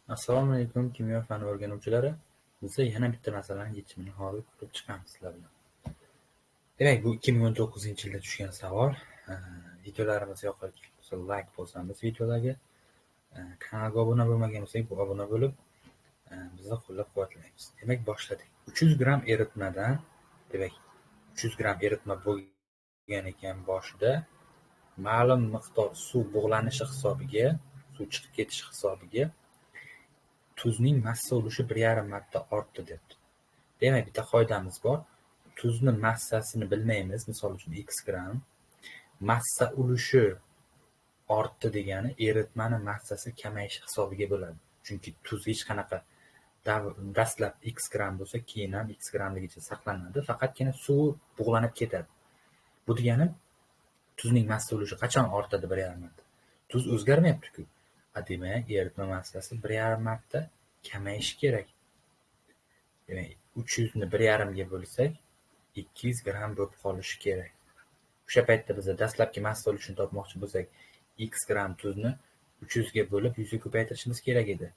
Assalomu alaykum, kimyo fani o'rganuvchilari. Biz yana bitta masalaning yechimini hozir ko'rib chiqamiz sizlar bilan. Demak, bu 2019-yilda tushgan savol. Videolarimiz yoqadi bo'lsa like bosamiz videolarga. Kanalga obuna bo'lmagan bo'lsak, bu obuna bo'lib, bizni qo'llab-quvvatlaymiz. Demak, boshladik. 300 gram eritmadan, demak, 300 gram eritma bo'lgan ekan boshida ma'lum miqdor suv bug'lanishi hisobiga, suv chiqib ketishi hisobiga tuzning massa ulushi 1,5 marta ortdi debdi. Demak, bitta qoidamiz bor. Tuzni massasini bilmaymiz, misol uchun x gram. Massa ulushi ortdi degani eritmani massasi kamayishi hisobiga bo'ladi. Chunki tuz hech qanaqa dastlab x gram bo'lsa, keyin ham x gramligicha saqlanadi, faqatgina suv bug'lanib ketadi. Bu degani tuzning massa ulushi qachon ortadi 1,5 marta? Tuz o'zgarmayapti-ku. Demak, eritma massasi 1,5 marta kamayishi kerak. Demak, 300 ni 1,5 ga bo'lsak, 200 gram bo'lib qolishi kerak. O'sha paytda biz dastlabki massa ulushini topmoqchi bo'lsak, x gram tuzni 300 ga bo'lib 100 ga ko'paytirishimiz kerak edi.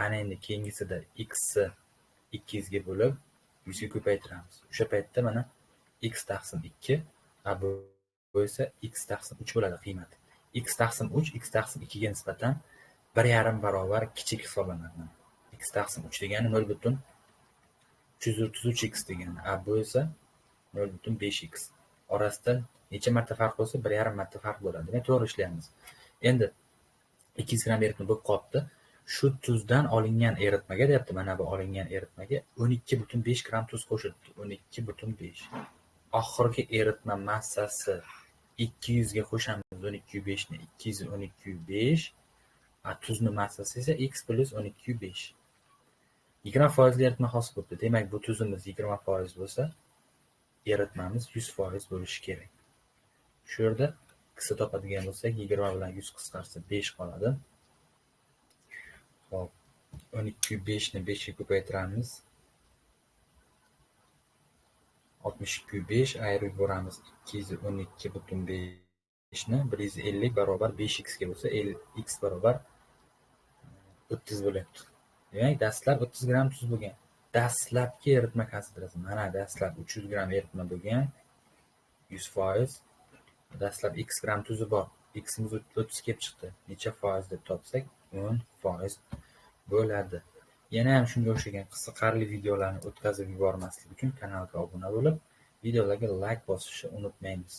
Ana endi keyingisida x ni 200 ga bo'lib 100 ga ko'paytiramiz. O'sha paytda mana x taqsim 2, bu esa x taqsim 3 bo'ladi qiymati. X taqsim 3 x taqsim 2 ga nisbatan 1,5 barobar kichik hisoblanadi. X taqsim 3 degani 0,333x degani. Bu esa 0,5x. Orasida necha marta farq bo'lsa, 1,5 marta farq bo'ladi. Demak, to'g'ri ishlaymiz. Endi 200 gram eritma bo'lib qolibdi. Shu tuzdan olingan eritmaga deyapti, mana bu olingan eritmaga 12,5 gram tuz qo'shilibdi. 12,5. Oxirgi eritma massasi 200 ga qo'shamiz 12,5 ni. 212,5. Tuzni massasi esa x plus 12,5. 20% eritma hosil bo'ldi. Demak, bu tuzimiz 20% bo'lsa, eritmamiz 100% bo'lishi kerak. Shu yerda x topadigan bo'lsak, 20 bilan 100 qisqarsa 5 qoladi. Xo'p, 12,5 ni 5 ga ko'paytiramiz. 62,5 ayirib yuboramiz. 212,5 ni 150 barobar 5x ga bo'lsa, x barobar 30 bo'lyapti. Demak, dastlab 30 gram tuz bo'lgan. Dastlabki eritma konsentratsiyasi. Mana dastlab 300 gram eritma bo'lgan. 100%. Dastlab x gram tuzi bor. X'imiz 30 kelib chiqdi. Necha foiz deb topsak, 10% bo'ladi. Yana ham shunga o'xshagan qiziqarli videolarni o'tkazib yubormaslik uchun kanalga obuna bo'lib, videolarga like bosishni unutmaymiz.